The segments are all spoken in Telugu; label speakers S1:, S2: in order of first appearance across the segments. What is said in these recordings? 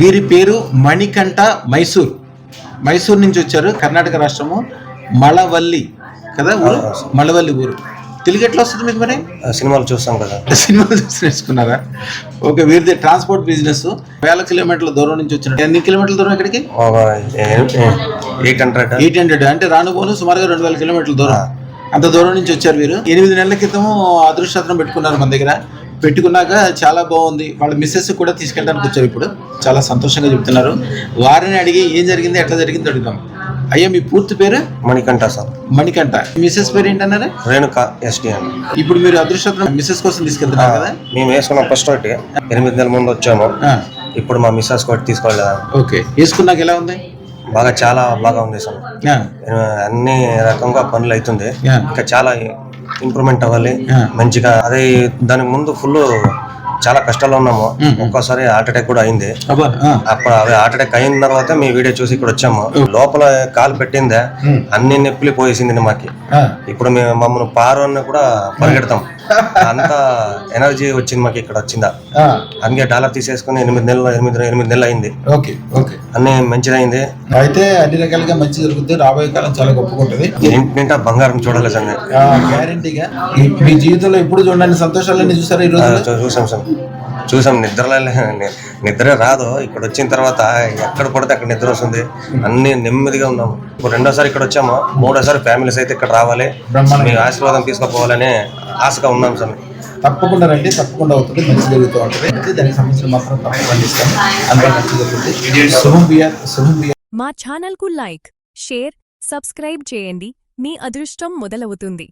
S1: వీరి పేరు మణికంఠ. మైసూర్ నుంచి వచ్చారు. కర్ణాటక రాష్ట్రము. మళవల్లి కదా ఊరు, మళవల్లి ఊరు. తెలుగు ఎట్లా వస్తుంది మీకు? మరి
S2: సినిమాలు చూస్తాం కదా.
S1: సినిమాలు చూసి నేర్చుకున్నారా? ఓకే. వీరిది transport business. 1000 కిలోమీటర్ల దూరం నుంచి వచ్చిన. ఎన్ని కిలోమీటర్ల దూరం ఇక్కడికి? 800 అంటే రానుపోను సుమారుగా 2000 కిలోమీటర్ల దూరం. అంత దూరం నుంచి వచ్చారు వీరు. 8 నెలల క్రితం అదృష్టరత్నం పెట్టుకున్నారు మన దగ్గర. పెట్టుకున్నాక చాలా బాగుంది. వాళ్ళ మిస్సెస్ కూడా తీసుకెళ్ళడానికి వచ్చారు. ఇప్పుడు చాలా సంతోషంగా చెప్తున్నారు. వారిని అడిగి ఏం జరిగింది, ఎట్లా జరిగింది అడుగుదాం. అయ్యా, మీ పూర్తి పేరు?
S2: మణికంఠ సార్.
S1: మణికంఠ. మిస్సెస్ పేరు ఏంటన్నారు?
S2: రేణుక ఎస్టీ అని.
S1: ఇప్పుడు మీరు అదృష్టరత్నం మిస్సెస్ కోసం తీసుకెళ్తున్నారు కదా?
S2: మేము వేసుకున్నాం ఫస్ట్ ఒకటి 8 నెలల ముందు వచ్చాము. ఇప్పుడు మా మిస్సెస్ ఒకటి తీసుకోలేదు.
S1: ఓకే. వేసుకున్నాక ఎలా ఉంది?
S2: బాగా చాలా బాగా ఉంది సార్. అన్ని రకంగా పనులు అవుతుంది. ఇంకా చాలా ఇంప్రూవ్మెంట్ అవ్వాలి మంచిగా. అదే దానికి ముందు ఫుల్ చాలా కష్టాల్లో ఉన్నాము. ఒక్కోసారి హార్ట్ అటాక్ కూడా అయింది. అప్పుడు అవి హార్ట్ అటాక్ అయిన తర్వాత మీ వీడియో చూసి ఇక్కడ వచ్చాము. లోపల కాలు పెట్టిందే అన్ని నొప్పులు పోయేసింది మాకి. ఇప్పుడు మేము మమ్మల్ని పారు అన్న కూడా పరిగెడతాం. అంత ఎనర్జీ వచ్చింది మాకు ఇక్కడ వచ్చిందా. అందుకే డాలర్ తీసేసుకుని 8 నెలలు అయింది. అన్ని మంచిదైంది.
S1: అయితే అన్ని రకాలుగా మంచి జరుగుతుంది. రాబోయే కాలం చాలా గొప్పగా
S2: ఏంటంటే బంగారం చూడాలి సార్.
S1: గ్యారంటీగా మీ జీవితంలో ఎప్పుడు చూడండి సంతోషాలన్నీ చూసారు. ఈ రోజు
S2: చూసాం. నిద్రే రాదు. ఇక్కడ వచ్చిన తర్వాత ఎక్కడ పడితే అక్కడ నిద్ర వస్తుంది. అన్ని నెమ్మదిగా ఉన్నాము. ఇప్పుడు 2వ సారి ఇక్కడ వచ్చాము. 3వ సారి ఫ్యామిలీస్ అయితే ఇక్కడ రావాలి, మీ ఆశీర్వాదం తీసుకుపోవాలని ఆశగా ఉన్నాం సార్.
S1: తప్పకుండా రండి. తప్పకుండా అవుతుంది. మంచి జరుగుతూ ఉంటుంది. దానికి సంబంధించిన మాత్రం పండిస్తాం. అంతా మంచి జరుగుతుంది.
S3: మా ఛానల్ కు లైక్, షేర్, సబ్స్క్రైబ్ చేయండి. మీ అదృష్టం మొదలవుతుంది.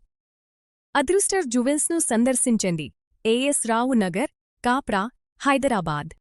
S3: అదృష్టర్ జ్యువెల్స్ ను సందర్శించండి. AS రావు నగర్, కాప్రా, హైదరాబాద్.